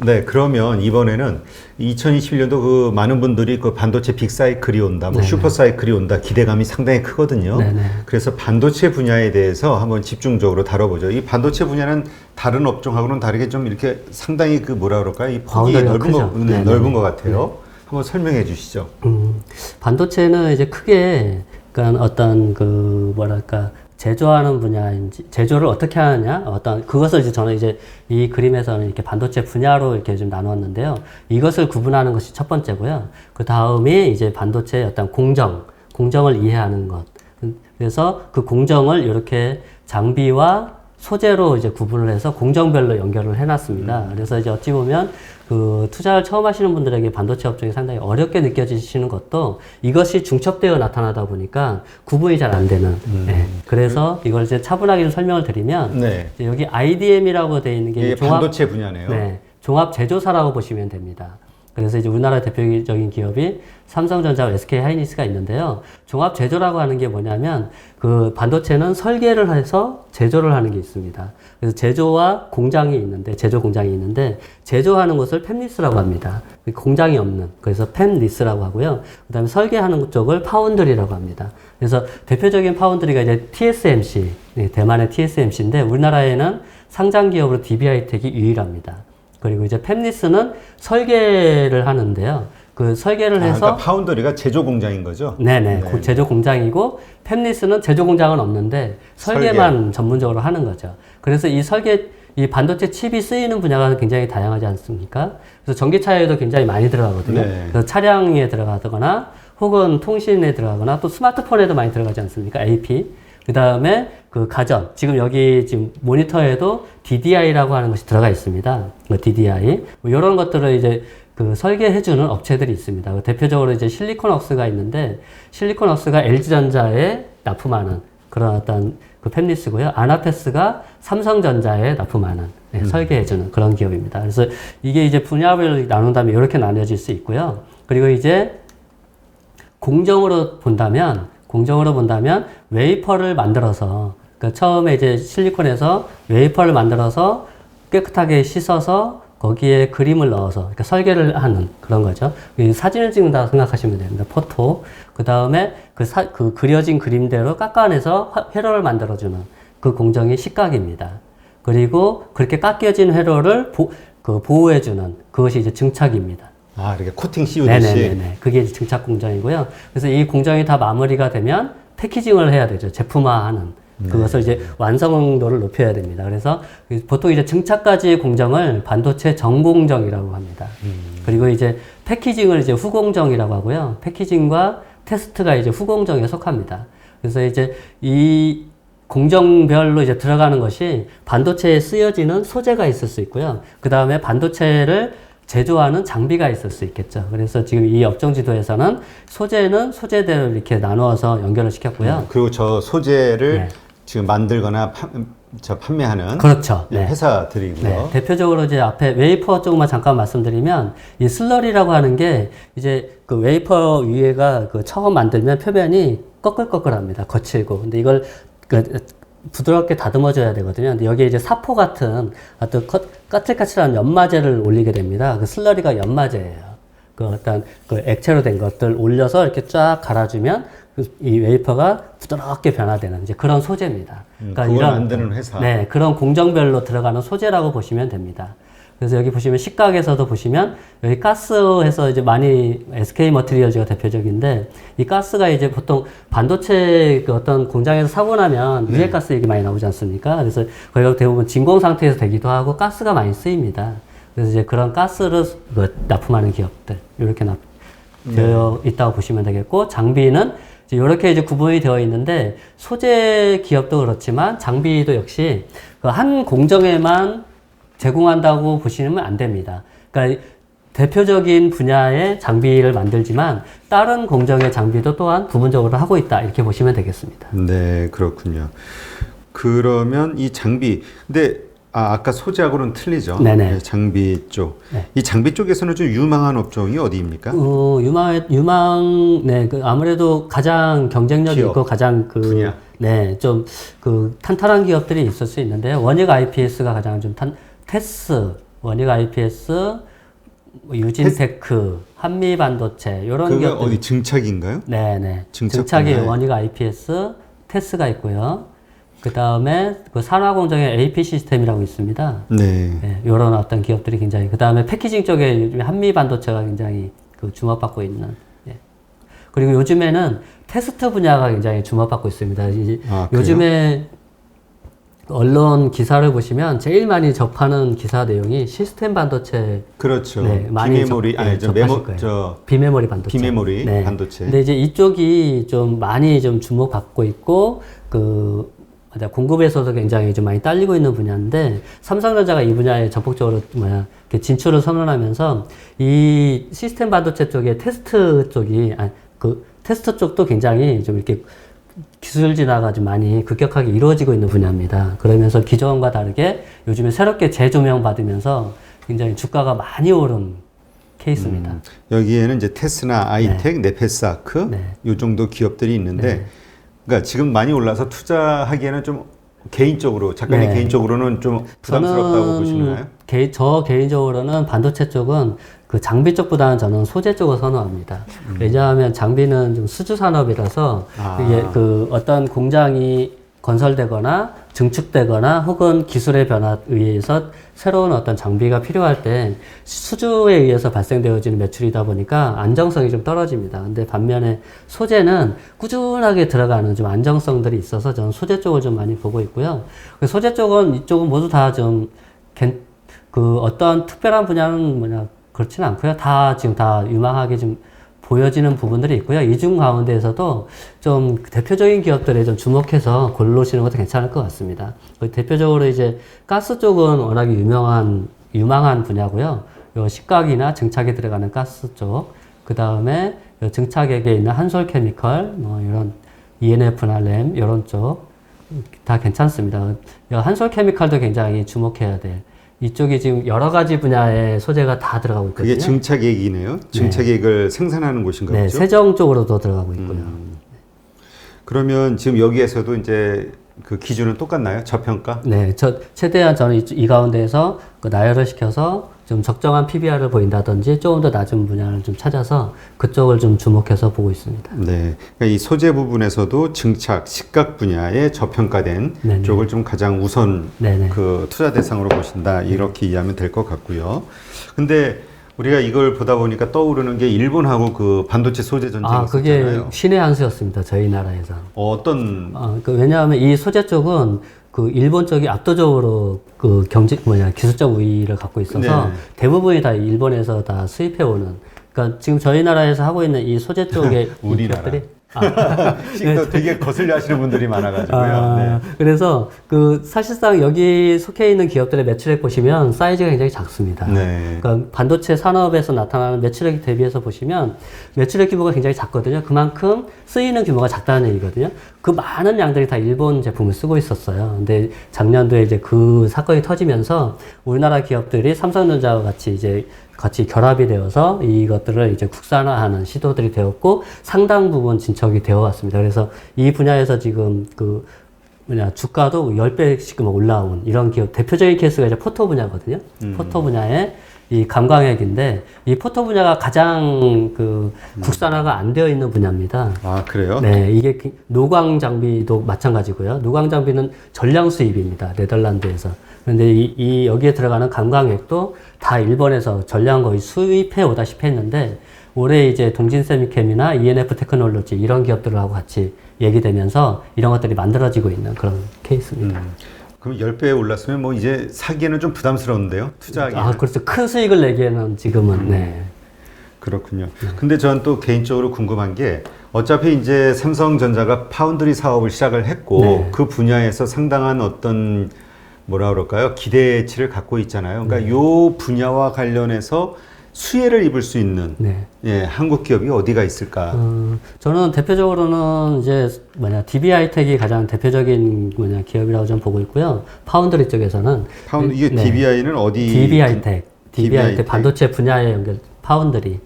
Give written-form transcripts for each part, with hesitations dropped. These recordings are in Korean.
네, 그러면 이번에는 2021년도 그 많은 분들이 그 반도체 빅사이클이 온다, 뭐 네네. 슈퍼사이클이 온다 기대감이 상당히 크거든요. 네네. 그래서 반도체 분야에 대해서 한번 집중적으로 다뤄보죠. 이 반도체 분야는 다른 업종하고는 다르게 좀 이렇게 상당히 그 뭐라 그럴까요? 이 폭이 바운더리가 넓은 거, 크죠. 네네. 넓은 것 같아요. 한번 설명해 주시죠. 반도체는 이제 크게 그러니까 어떤 그 뭐랄까 제조하는 분야인지 제조를 어떻게 하느냐 어떤 그것을 이제 저는 이제 이 그림에서는 이렇게 반도체 분야로 이렇게 좀 나누었는데요. 이것을 구분하는 것이 첫 번째고요. 그 다음에 이제 반도체의 어떤 공정을 이해하는 것. 그래서 그 공정을 이렇게 장비와 소재로 이제 구분을 해서 공정별로 연결을 해놨습니다. 그래서 이제 어찌 보면 그 투자를 처음 하시는 분들에게 반도체 업종이 상당히 어렵게 느껴지시는 것도 이것이 중첩되어 나타나다 보니까 구분이 잘 안 되는. 네. 그래서 이걸 이제 차분하게 좀 설명을 드리면 네. 이제 여기 IDM이라고 되어 있는 게 이게 반도체 분야네요. 네, 종합 제조사라고 보시면 됩니다. 그래서 이제 우리나라 대표적인 기업이 삼성전자와 SK하이닉스가 있는데요. 종합 제조라고 하는 게 뭐냐면 그 반도체는 설계를 해서 제조를 하는 게 있습니다. 그래서 제조와 공장이 있는데 제조 공장이 있는데 제조하는 것을 팹리스라고 합니다. 공장이 없는 그래서 팹리스라고 하고요. 그다음에 설계하는 쪽을 파운드리라고 합니다. 그래서 대표적인 파운드리가 이제 TSMC, 네, 대만의 TSMC인데 우리나라에는 상장 기업으로 DB하이텍이 유일합니다. 그리고 이제 팹리스는 설계를 하는데요. 그 설계를 해서 그러니까 파운더리가 제조 공장인 거죠? 네네. 네. 제조 공장이고 팹리스는 제조 공장은 없는데 설계만 전문적으로 하는 거죠. 그래서 이 반도체 칩이 쓰이는 분야가 굉장히 다양하지 않습니까? 그래서 전기차에도 굉장히 많이 들어가거든요. 네. 그래서 차량에 들어가거나 혹은 통신에 들어가거나 또 스마트폰에도 많이 들어가지 않습니까? AP. 그 다음에 그 가전. 지금 여기 지금 모니터에도 DDI라고 하는 것이 들어가 있습니다. DDI. 뭐 이런 것들을 이제 그 설계해주는 업체들이 있습니다. 대표적으로 이제 실리콘웍스가 있는데, 실리콘웍스가 LG전자에 납품하는 그런 어떤 그 팹리스고요. 아나페스가 삼성전자에 납품하는 설계해주는 그런 기업입니다. 그래서 이게 이제 분야별로 나눈다면 이렇게 나뉘어질 수 있고요. 그리고 이제 공정으로 본다면 웨이퍼를 만들어서 그러니까 처음에 이제 실리콘에서 웨이퍼를 만들어서 깨끗하게 씻어서 거기에 그림을 넣어서 그러니까 설계를 하는 그런 거죠. 사진을 찍는다고 생각하시면 됩니다. 포토. 그 다음에 그 그려진 그림대로 깎아내서 회로를 만들어주는 그 공정이 식각입니다. 그리고 그렇게 깎여진 회로를 보호해주는 그것이 이제 증착입니다. 아, 이렇게 코팅 씌우듯이. 네네네. 그게 이제 증착 공정이고요. 그래서 이 공정이 다 마무리가 되면 패키징을 해야 되죠. 제품화하는. 그것을 이제 완성도를 높여야 됩니다. 그래서 보통 이제 증착까지의 공정을 반도체 전공정이라고 합니다. 그리고 이제 패키징을 이제 후공정이라고 하고요. 패키징과 테스트가 이제 후공정에 속합니다. 그래서 이제 이 공정별로 이제 들어가는 것이 반도체에 쓰여지는 소재가 있을 수 있고요. 그 다음에 반도체를 제조하는 장비가 있을 수 있겠죠. 그래서 지금 이 업종 지도에서는 소재는 소재대로 이렇게 나누어서 연결을 시켰고요. 그리고 저 소재를 네. 지금 만들거나 판매하는 그렇죠. 네. 회사들이고요. 네. 대표적으로 이제 앞에 웨이퍼 쪽만 잠깐 말씀드리면 이 슬러리라고 하는 게 이제 그 웨이퍼 위에가 그 처음 만들면 표면이 꺼끌꺼끌합니다. 거칠고. 근데 이걸 부드럽게 다듬어줘야 되거든요. 근데 여기에 이제 사포 같은 어떤 까칠까칠한 연마제를 올리게 됩니다. 그 슬러리가 연마제예요. 그 어떤 그 액체로 된 것들 올려서 이렇게 쫙 갈아주면 이 웨이퍼가 부드럽게 변화되는 이제 그런 소재입니다. 그러니까 그걸 만드는 회사. 네, 그런 공정별로 들어가는 소재라고 보시면 됩니다. 그래서 여기 보시면 식각에서도 보시면 여기 가스에서 이제 많이 SK 머티리얼즈가 대표적인데 이 가스가 이제 보통 반도체 그 어떤 공장에서 사고 나면 유해가스 얘기 많이 나오지 않습니까? 그래서 거기가 대부분 진공 상태에서 되기도 하고 가스가 많이 쓰입니다. 그래서 이제 그런 가스를 납품하는 기업들 이렇게 되어 있다고 보시면 되겠고 장비는 이렇게 이제 구분이 되어 있는데 소재 기업도 그렇지만 장비도 역시 그 한 공정에만 제공한다고 보시면 안 됩니다. 그러니까 대표적인 분야의 장비를 만들지만 다른 공정의 장비도 또한 부분적으로 하고 있다 이렇게 보시면 되겠습니다. 네, 그렇군요. 그러면 이 장비, 근데 아까 소재하고는 틀리죠. 네네. 네, 장비 쪽. 네. 이 장비 쪽에서는 좀 유망한 업종이 어디입니까? 네, 아무래도 가장 경쟁력이 기업, 있고 가장 분야. 네, 좀 탄탄한 기업들이 있을 수 있는데요. 원익 IPS가 가장 좀 테스, 원익 IPS, 뭐 유진테크, 한미반도체 이런 그거 기업들. 어디 증착인가요? 네네. 증착 증착이 분야에. 원익 IPS, 테스가 있고요. 그 다음에 그 산화공정의 AP 시스템이라고 있습니다. 네. 네, 이런 어떤 기업들이 굉장히 그 다음에 패키징 쪽에 요즘에 한미반도체가 굉장히 그 주목받고 있는. 예. 그리고 요즘에는 테스트 분야가 굉장히 주목받고 있습니다. 이제 아, 그래요? 요즘에 언론 기사를 보시면 제일 많이 접하는 기사 내용이 시스템 반도체. 그렇죠. 네, 많이 비메모리, 아니, 저 접하실 메모, 거예요. 저 비메모리 반도체. 비메모리 네. 반도체. 근데 이제 이쪽이 좀 많이 좀 주목받고 있고 공급에서도 굉장히 좀 많이 딸리고 있는 분야인데 삼성전자가 이 분야에 적극적으로 이렇게 진출을 선언하면서 이 시스템 반도체 쪽의 테스트 쪽이 테스트 쪽도 굉장히 좀 이렇게 기술 진화가 좀 많이 급격하게 이루어지고 있는 분야입니다. 그러면서 기존과 다르게 요즘에 새롭게 재조명 받으면서 굉장히 주가가 많이 오른 케이스입니다. 여기에는 이제 테스나, 아이텍, 네페스아크 네. 요 정도 기업들이 있는데, 그러니까 지금 많이 올라서 투자하기에는 좀 개인적으로 작가님 네. 개인적으로는 좀 부담스럽다고 보시나요? 저 개인적으로는 반도체 쪽은 그 장비 쪽보다는 저는 소재 쪽을 선호합니다. 왜냐하면 장비는 좀 수주 산업이라서 이게 그 어떤 공장이 건설되거나 증축되거나 혹은 기술의 변화에 의해서 새로운 어떤 장비가 필요할 때 수주에 의해서 발생되어지는 매출이다 보니까 안정성이 좀 떨어집니다. 근데 반면에 소재는 꾸준하게 들어가는 좀 안정성들이 있어서 저는 소재 쪽을 좀 많이 보고 있고요. 소재 쪽은 이쪽은 모두 다 좀 어떤 특별한 분야는 그렇지는 않고요. 다 지금 다 유망하게 좀 보여지는 부분들이 있고요. 이 중 가운데에서도 좀 대표적인 기업들에 좀 주목해서 고르시는 것도 괜찮을 것 같습니다. 대표적으로 이제 가스 쪽은 워낙에 유망한 분야고요. 요 식각이나 증착에 들어가는 가스 쪽, 그 다음에 증착액에 있는 한솔케미컬, 뭐 이런 ENF나 램 이런 쪽 다 괜찮습니다. 한솔케미컬도 굉장히 주목해야 돼. 이쪽이 지금 여러 가지 분야의 소재가 다 들어가고 있거든요. 그게 증착액이네요. 증착액을 생산하는 곳인가 네, 보죠. 세정 쪽으로도 들어가고 있고요. 그러면 지금 여기에서도 이제 그 기준은 똑같나요? 저평가? 네, 최대한 저는 이 가운데에서 나열을 시켜서 좀 적정한 PBR을 보인다든지 조금 더 낮은 분야를 좀 찾아서 그쪽을 좀 주목해서 보고 있습니다. 네. 그러니까 이 소재 부분에서도 증착, 식각 분야에 저평가된 네네. 쪽을 좀 가장 우선 네네. 그 투자 대상으로 보신다. 이렇게 이해하면 될 것 같고요. 근데 우리가 이걸 보다 보니까 떠오르는 게 일본하고 그 반도체 소재 전쟁이 그게 있었잖아요. 신의 한 수였습니다. 저희 나라에서. 어떤 왜냐하면 이 소재 쪽은 그 일본 쪽이 압도적으로 그 기술적 우위를 갖고 있어서 네. 대부분이 다 일본에서 다 수입해 오는. 그러니까 지금 저희 나라에서 하고 있는 이 소재 쪽의 우리나라. 기업들이 또 되게 거슬려 하시는 분들이 많아가지고요. 네. 그래서 사실상 여기 속해 있는 기업들의 매출액 보시면 사이즈가 굉장히 작습니다. 네. 그러니까 반도체 산업에서 나타나는 매출액 대비해서 보시면 매출액 규모가 굉장히 작거든요. 그만큼 쓰이는 규모가 작다는 얘기거든요. 그 많은 양들이 다 일본 제품을 쓰고 있었어요. 근데 작년도에 이제 그 사건이 터지면서 우리나라 기업들이 삼성전자와 같이 결합이 되어서 이것들을 이제 국산화하는 시도들이 되었고 상당 부분 진척이 되어 왔습니다. 그래서 이 분야에서 지금 주가도 10배씩 올라온 이런 기업, 대표적인 케이스가 이제 포토 분야거든요. 포토 분야의 이 감광액인데 이 포토 분야가 가장 국산화가 안 되어 있는 분야입니다. 아, 그래요? 네, 이게 노광 장비도 마찬가지고요. 노광 장비는 전량 수입입니다. 네덜란드에서. 그런데 여기에 들어가는 감광액도 다 일본에서 전량 거의 수입해 오다시피 했는데 올해 이제 동진세미캠이나 ENF 테크놀로지 이런 기업들하고 같이 얘기되면서 이런 것들이 만들어지고 있는 그런 케이스입니다. 그럼 10배에 올랐으면 뭐 이제 사기에는 좀 부담스러운데요? 투자하기에는. 그렇죠. 큰 수익을 내기에는 지금은, 네. 그렇군요. 근데 저는 또 개인적으로 궁금한 게 어차피 이제 삼성전자가 파운드리 사업을 시작을 했고 네. 그 분야에서 상당한 어떤 뭐라 그럴까요? 기대치를 갖고 있잖아요. 그러니까 요 분야와 관련해서 수혜를 입을 수 있는 네. 한국 기업이 어디가 있을까? 저는 대표적으로는 이제 DB하이텍이 가장 대표적인 기업이라고 좀 보고 있고요. 파운드리 쪽에서는 이게 네. DBI는 어디? DB하이텍 반도체 분야에 파운드리.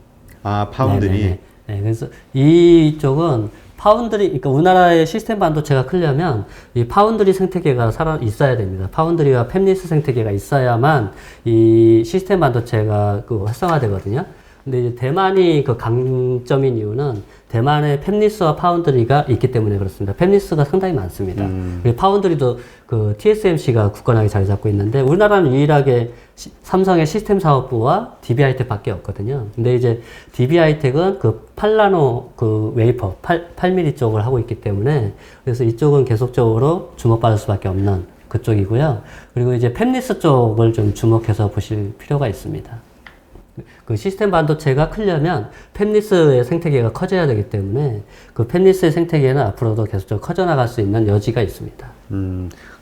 아, 파운드리. 네네네. 네, 그래서 이쪽은 파운드리, 그러니까 우리나라의 시스템 반도체가 크려면 이 파운드리 생태계가 있어야 됩니다. 파운드리와 팹리스 생태계가 있어야만 이 시스템 반도체가 그 활성화되거든요. 근데 이제 대만이 그 강점인 이유는 대만에 팹리스와 파운드리가 있기 때문에 그렇습니다. 팹리스가 상당히 많습니다. 그리고 파운드리도 그 TSMC가 굳건하게 자리 잡고 있는데 우리나라는 유일하게 삼성의 시스템 사업부와 DB하이텍 밖에 없거든요. 근데 이제 DB하이텍은 그 8나노 그 웨이퍼 8mm 쪽을 하고 있기 때문에 그래서 이쪽은 계속적으로 주목받을 수밖에 없는 그쪽이고요. 그리고 이제 팹리스 쪽을 좀 주목해서 보실 필요가 있습니다. 그 시스템 반도체가 크려면 팹리스의 생태계가 커져야 되기 때문에 그 팹리스의 생태계는 앞으로도 계속적으로 커져나갈 수 있는 여지가 있습니다.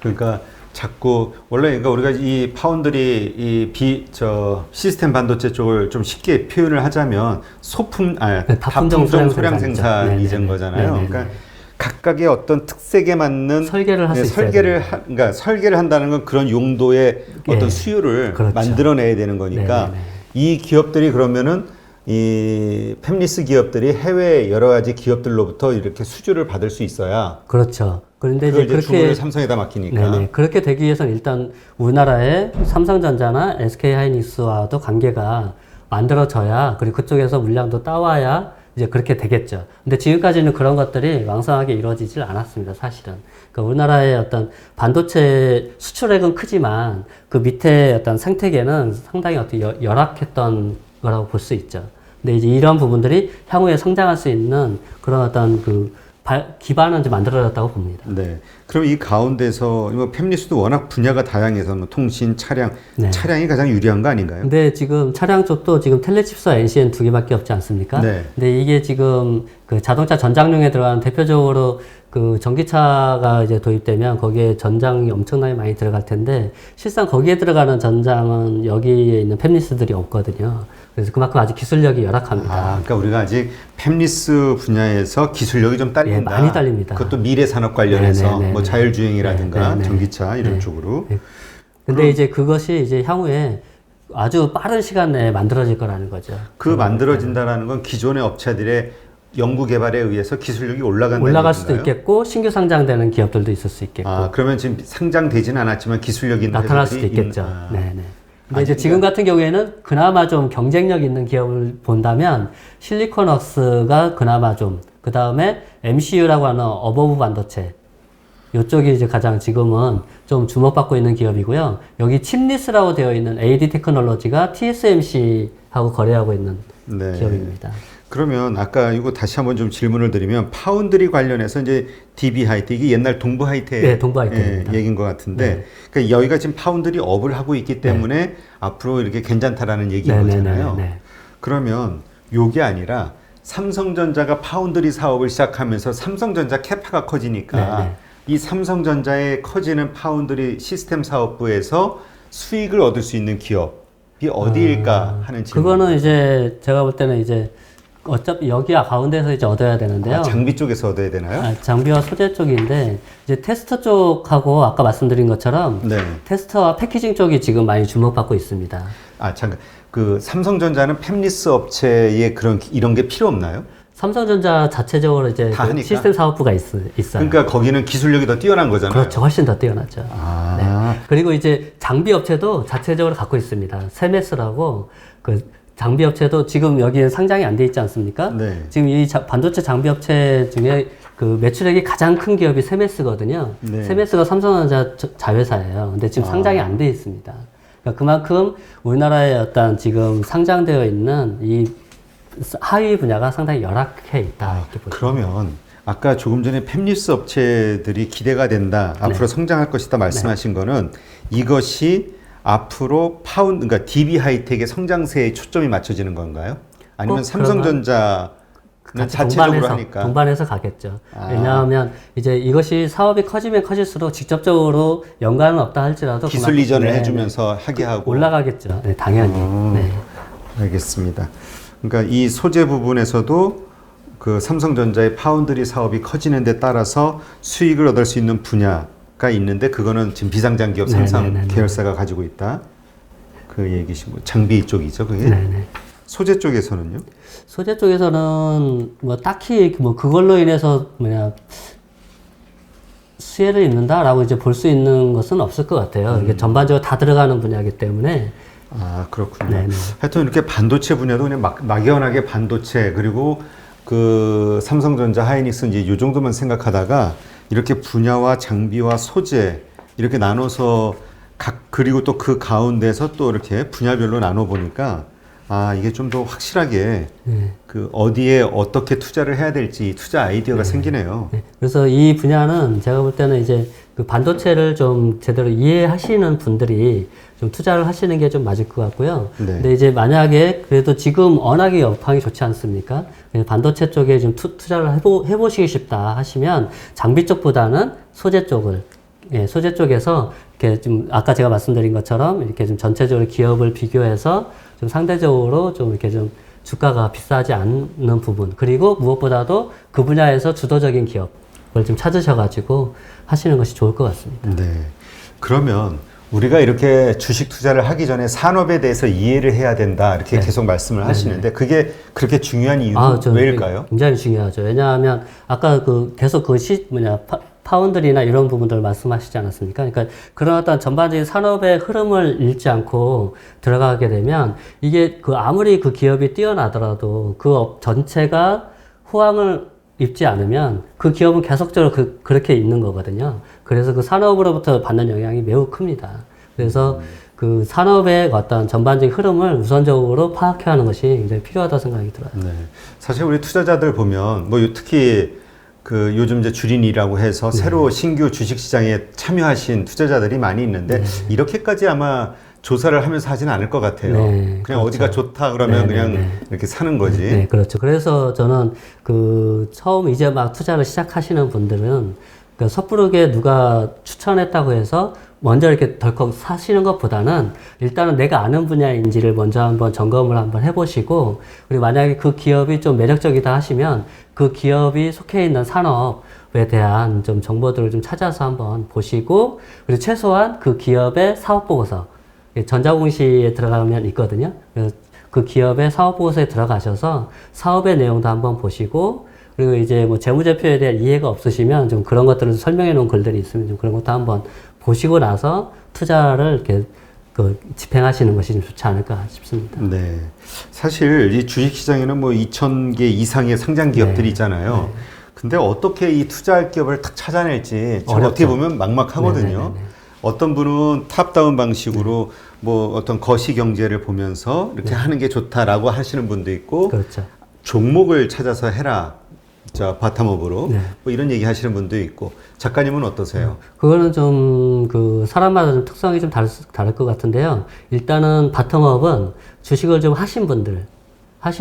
그러니까 자꾸 원래 그러니까 우리가 이 파운드리 시스템 반도체 쪽을 좀 쉽게 표현을 하자면 다품종 소량 생산이된 거잖아요. 네네. 그러니까 각각의 어떤 특색에 맞는 설계를 할 수 있어야 돼요. 그러니까 설계를 한다는 건 그런 용도의 어떤 수요를 그렇죠. 만들어내야 되는 거니까 네네네. 이 기업들이 그러면은 이 팹리스 기업들이 해외 여러 가지 기업들로부터 이렇게 수주를 받을 수 있어야 그렇죠. 그런데 그걸 이제 이제 주문을 삼성에다 맡기니까. 네네. 그렇게 되기 위해서는 일단 우리나라의 삼성전자나 SK하이닉스와도 관계가 만들어져야 그리고 그쪽에서 물량도 따와야 이제 그렇게 되겠죠. 근데 지금까지는 그런 것들이 왕성하게 이루어지질 않았습니다, 사실은. 그러니까 우리나라의 어떤 반도체 수출액은 크지만 그 밑에 어떤 생태계는 상당히 어떻게 열악했던 거라고 볼 수 있죠. 근데 이제 이런 부분들이 향후에 성장할 수 있는 그런 어떤 기반은 이제 만들어졌다고 봅니다. 네. 그럼 이 가운데서 뭐 팹리스도 워낙 분야가 다양해서 뭐 통신, 차량, 네. 차량이 가장 유리한 거 아닌가요? 근데 지금 차량 쪽도 지금 텔레칩스와 NCN 두 개밖에 없지 않습니까? 네. 근데 이게 지금 그 자동차 전장용에 들어가는 대표적으로 그 전기차가 이제 도입되면 거기에 전장이 엄청나게 많이 들어갈 텐데 실상 거기에 들어가는 전장은 여기에 있는 팹리스들이 없거든요. 그래서 그만큼 아직 기술력이 열악합니다. 그러니까 우리가 아직 팹리스 분야에서 기술력이 좀 딸린다. 예, 많이 딸립니다. 그것도 미래 산업 관련해서 네네네. 뭐 자율주행이라든가 네네네. 전기차 이런 네. 쪽으로. 네. 근데 이제 그것이 이제 향후에 아주 빠른 시간 내에 만들어질 거라는 거죠. 그 만들어진다라는 건 기존의 업체들의 연구 개발에 의해서 기술력이 올라갈 수도 있겠고 신규 상장되는 기업들도 있을 수 있겠고. 그러면 지금 상장되지는 않았지만 기술력이 있는 나타날 수도 회사들이 있겠죠. 네네. 근데 이제 지금 같은 경우에는 그나마 좀 경쟁력 있는 기업을 본다면 실리콘웍스가 그나마 좀, 그 다음에 MCU라고 하는 어버브 반도체, 이쪽이 이제 가장 지금은 좀 주목받고 있는 기업이고요. 여기 칩리스라고 되어 있는 AD 테크놀로지가 TSMC하고 거래하고 있는 네. 기업입니다. 그러면 아까 이거 다시 한번 좀 질문을 드리면 파운드리 관련해서 이제 DB 하이텍이 옛날 동부 하이텍 네, 동부 하이텍입니다. 얘기인 것 같은데 그러니까 여기가 지금 파운드리 업을 하고 있기 때문에 앞으로 이렇게 괜찮다라는 얘기인 거잖아요. 그러면 요게 아니라 삼성전자가 파운드리 사업을 시작하면서 삼성전자 캐파가 커지니까 이 삼성전자의 커지는 파운드리 시스템 사업부에서 수익을 얻을 수 있는 기업이 어디일까 하는 질문. 그거는 이제 제가 볼 때는 이제 어차피 여기 가운데서 이제 얻어야 되는데요. 장비 쪽에서 얻어야 되나요? 장비와 소재 쪽인데 이제 테스터 쪽하고 아까 말씀드린 것처럼 네. 테스터와 패키징 쪽이 지금 많이 주목받고 있습니다. 잠깐. 그 삼성전자는 팹리스 업체에 이런 게 필요 없나요? 삼성전자 자체적으로 이제 그 시스템 사업부가 있어요. 그러니까 거기는 기술력이 더 뛰어난 거잖아요. 그렇죠. 훨씬 더 뛰어나죠. 네. 그리고 이제 장비 업체도 자체적으로 갖고 있습니다. 세메스라고 그 장비 업체도 지금 여기에 상장이 안 돼 있지 않습니까? 네. 지금 이 반도체 장비 업체 중에 그 매출액이 가장 큰 기업이 세메스거든요. 네. 세메스가 삼성전자 자회사예요. 근데 지금 상장이 안 돼 있습니다. 그러니까 그만큼 우리나라에 어떤 지금 상장되어 있는 이 하위 분야가 상당히 열악해 있다. 이렇게 보시면. 그러면 아까 조금 전에 팹리스 업체들이 기대가 된다. 앞으로 성장할 것이다 말씀하신 거는 이것이 앞으로 그러니까 DB 하이텍의 성장세에 초점이 맞춰지는 건가요? 아니면 삼성전자는 자체적으로 하니까 동반해서 가겠죠. 왜냐하면 이제 이것이 사업이 커지면 커질수록 직접적으로 연관은 없다 할지라도 기술 이전을 해주면서 하게 하고 올라가겠죠. 네, 당연히. 네. 알겠습니다. 그러니까 이 소재 부분에서도 그 삼성전자의 파운드리 사업이 커지는 데 따라서 수익을 얻을 수 있는 분야가 있는데 그거는 지금 비상장 기업 삼성 계열사가 가지고 있다. 그 얘기시고 장비 쪽이죠, 그게. 소재 쪽에서는요? 소재 쪽에서는 뭐 딱히 뭐 그걸로 인해서 수혜를 입는다라고 이제 볼 수 있는 것은 없을 것 같아요. 이게 전반적으로 다 들어가는 분야이기 때문에. 아, 그렇군요. 네네. 하여튼 이렇게 반도체 분야도 그냥 막연하게 반도체, 그리고 그 삼성전자, 하이닉스 이제 이 정도만 생각하다가 이렇게 분야와 장비와 소재 이렇게 나눠서 그리고 또 그 가운데서 또 이렇게 분야별로 나눠 보니까 아, 이게 좀 더 확실하게 그 어디에 어떻게 투자를 해야 될지 투자 아이디어가 생기네요. 네. 그래서 이 분야는 제가 볼 때는 이제 그 반도체를 좀 제대로 이해하시는 분들이 좀 투자를 하시는 게 좀 맞을 것 같고요. 네. 근데 이제 만약에 그래도 지금 워낙에 여파이 좋지 않습니까? 반도체 쪽에 좀 투자를 해보시기 싶다 하시면 장비 쪽보다는 소재 쪽을, 예, 소재 쪽에서 이렇게 좀 아까 제가 말씀드린 것처럼 이렇게 좀 전체적으로 기업을 비교해서 좀 상대적으로 좀 이렇게 좀 주가가 비싸지 않는 부분, 그리고 무엇보다도 그 분야에서 주도적인 기업을 좀 찾으셔가지고 하시는 것이 좋을 것 같습니다. 네. 그러면 우리가 이렇게 주식 투자를 하기 전에 산업에 대해서 이해를 해야 된다 이렇게 네. 계속 말씀을 하시는데 그게 그렇게 중요한 이유는 왜일까요? 굉장히 중요하죠. 왜냐하면 아까 계속 파운드리나 이런 부분들을 말씀하시지 않았습니까? 그러니까 그런 어떤 전반적인 산업의 흐름을 읽지 않고 들어가게 되면 이게 아무리 그 기업이 뛰어나더라도 그 업 전체가 호황을 입지 않으면 그 기업은 계속적으로 그렇게 있는 거거든요. 그래서 그 산업으로부터 받는 영향이 매우 큽니다. 그래서 그 산업의 어떤 전반적인 흐름을 우선적으로 파악해야 하는 것이 굉장히 필요하다고 생각이 들어요. 네. 사실 우리 투자자들 보면 뭐 특히 그 요즘 이제 주린이라고 해서 새로 신규 주식 시장에 참여하신 투자자들이 많이 있는데 이렇게까지 아마 조사를 하면서 하지는 않을 것 같아요. 네, 그냥 그렇죠. 어디가 좋다 그러면 그냥 이렇게 사는 거지. 네, 그렇죠. 그래서 저는 처음 이제 막 투자를 시작하시는 분들은 섣부르게 누가 추천했다고 해서 먼저 이렇게 덜컥 사시는 것보다는 일단은 내가 아는 분야인지를 먼저 한번 점검을 한번 해보시고, 그리고 만약에 그 기업이 좀 매력적이다 하시면 그 기업이 속해 있는 산업에 대한 좀 정보들을 좀 찾아서 한번 보시고, 그리고 최소한 그 기업의 사업보고서, 전자공시에 들어가면 있거든요. 그래서 그 기업의 사업보고서에 들어가셔서 사업의 내용도 한번 보시고, 그리고 이제 뭐 재무제표에 대한 이해가 없으시면 좀 그런 것들을 설명해 놓은 글들이 있으면 좀 그런 것도 한번 보시고 나서 투자를 이렇게 집행하시는 것이 좀 좋지 않을까 싶습니다. 네. 사실 이 주식시장에는 뭐 2,000개 이상의 상장 기업들이 있잖아요. 네. 근데 어떻게 이 투자할 기업을 딱 찾아낼지 어떻게 보면 막막하거든요. 네네네네. 어떤 분은 탑다운 방식으로 뭐 어떤 거시 경제를 보면서 이렇게 하는 게 좋다라고 하시는 분도 있고, 그렇죠. 종목을 찾아서 해라. 자, 바텀업으로 뭐 이런 얘기 하시는 분도 있고, 작가님은 어떠세요? 그거는 좀 사람마다 좀 특성이 좀 다를 것 같은데요. 일단은 바텀업은 주식을 좀 하신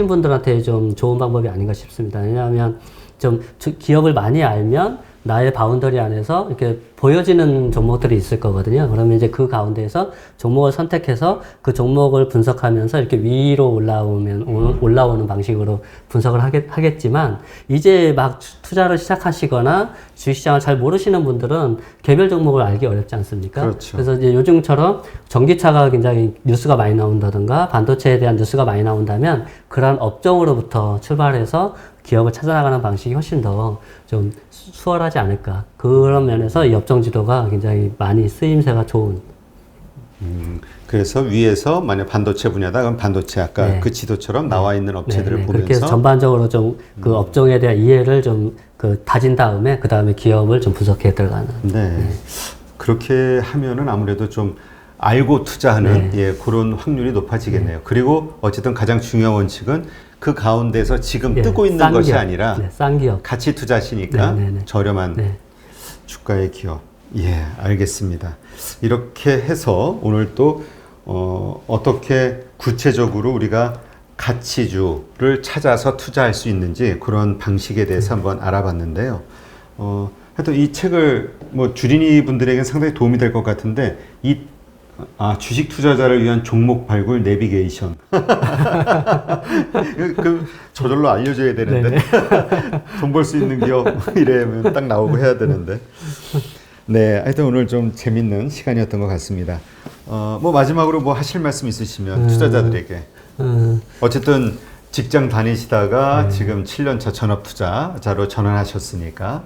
분들한테 좀 좋은 방법이 아닌가 싶습니다. 왜냐하면 좀 기업을 많이 알면 나의 바운더리 안에서 이렇게 보여지는 종목들이 있을 거거든요. 그러면 이제 그 가운데에서 종목을 선택해서 그 종목을 분석하면서 이렇게 위로 올라오는 방식으로 분석을 하겠지만, 이제 막 투자를 시작하시거나 주식시장을 잘 모르시는 분들은 개별 종목을 알기 어렵지 않습니까? 그렇죠. 그래서 이제 요즘처럼 전기차가 굉장히 뉴스가 많이 나온다든가 반도체에 대한 뉴스가 많이 나온다면 그러한 업종으로부터 출발해서 기업을 찾아나가는 방식이 훨씬 더 좀 수월하지 않을까. 그런 면에서 이 업종 지도가 굉장히 많이 쓰임새가 좋은. 그래서 위에서 만약 반도체 분야다 그럼 반도체 아까 그 지도처럼 나와 있는 업체들을 보면서 그렇게 해서 전반적으로 좀 그 업종에 대한 이해를 좀 다진 다음에 그 다음에 기업을 좀 분석해 들어가는. 그렇게 하면은 아무래도 좀 알고 투자하는 그런 확률이 높아지겠네요. 그리고 어쨌든 가장 중요한 원칙은 그 가운데서 지금 뜨고 있는 것이 기업. 아니라 싼 기업. 같이 투자하시니까 저렴한 주가의 기업. 예, 알겠습니다. 이렇게 해서 오늘 또 어떻게 구체적으로 우리가 가치주를 찾아서 투자할 수 있는지 그런 방식에 대해서 한번 알아봤는데요. 하여튼 이 책을 뭐 주린이 분들에게는 상당히 도움이 될 것 같은데 주식 투자자를 위한 종목 발굴 내비게이션. 저절로 알려줘야 되는데. 돈 벌 수 있는 기업 이러면 딱 나오고 해야 되는데. 네, 하여튼 오늘 좀 재밌는 시간이었던 것 같습니다. 뭐 마지막으로 뭐 하실 말씀 있으시면 투자자들에게. 어쨌든 직장 다니시다가 지금 7년차 전업투자자로 전환하셨으니까.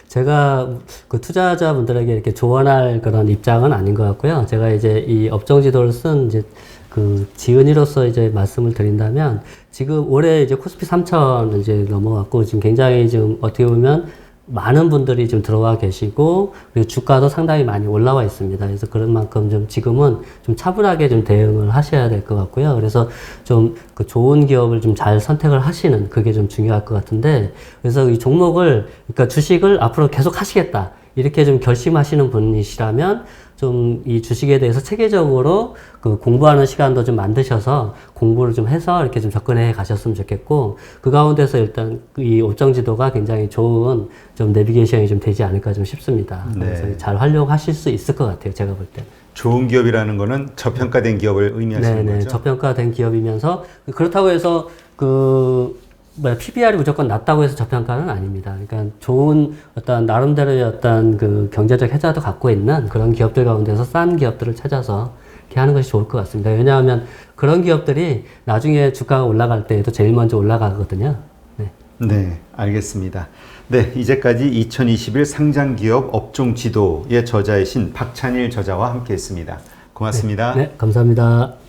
제가 그 투자자분들에게 이렇게 조언할 그런 입장은 아닌 것 같고요. 제가 이제 이 업종 지도를 쓴 이제 그 지은이로서 이제 말씀을 드린다면 지금 올해 이제 코스피 3,000 이제 넘어갔고 지금 굉장히 좀 어떻게 보면 많은 분들이 좀 들어와 계시고 그리고 주가도 상당히 많이 올라와 있습니다. 그래서 그런 만큼 좀 지금은 좀 차분하게 좀 대응을 하셔야 될 것 같고요. 그래서 좀 그 좋은 기업을 좀 잘 선택을 하시는 그게 좀 중요할 것 같은데 그래서 이 종목을 그러니까 주식을 앞으로 계속 하시겠다 이렇게 좀 결심하시는 분이시라면 좀 이 주식에 대해서 체계적으로 그 공부하는 시간도 좀 만드셔서 공부를 좀 해서 이렇게 좀 접근해 가셨으면 좋겠고 그 가운데서 일단 이 업종 지도가 굉장히 좋은 좀 내비게이션이 좀 되지 않을까 좀 싶습니다. 네. 그래서 잘 활용하실 수 있을 것 같아요. 제가 볼 때. 좋은 기업이라는 거는 저평가된 기업을 의미하시는 네네, 거죠? 저평가된 기업이면서 그렇다고 해서 그 PBR이 무조건 낮다고 해서 저평가는 아닙니다. 그러니까 좋은 어떤 나름대로의 어떤 그 경제적 혜자도 갖고 있는 그런 기업들 가운데서 싼 기업들을 찾아서 이렇게 하는 것이 좋을 것 같습니다. 왜냐하면 그런 기업들이 나중에 주가가 올라갈 때에도 제일 먼저 올라가거든요. 네. 네, 알겠습니다. 네, 이제까지 2021 상장기업 업종 지도의 저자이신 박찬일 저자와 함께했습니다. 고맙습니다. 네, 감사합니다.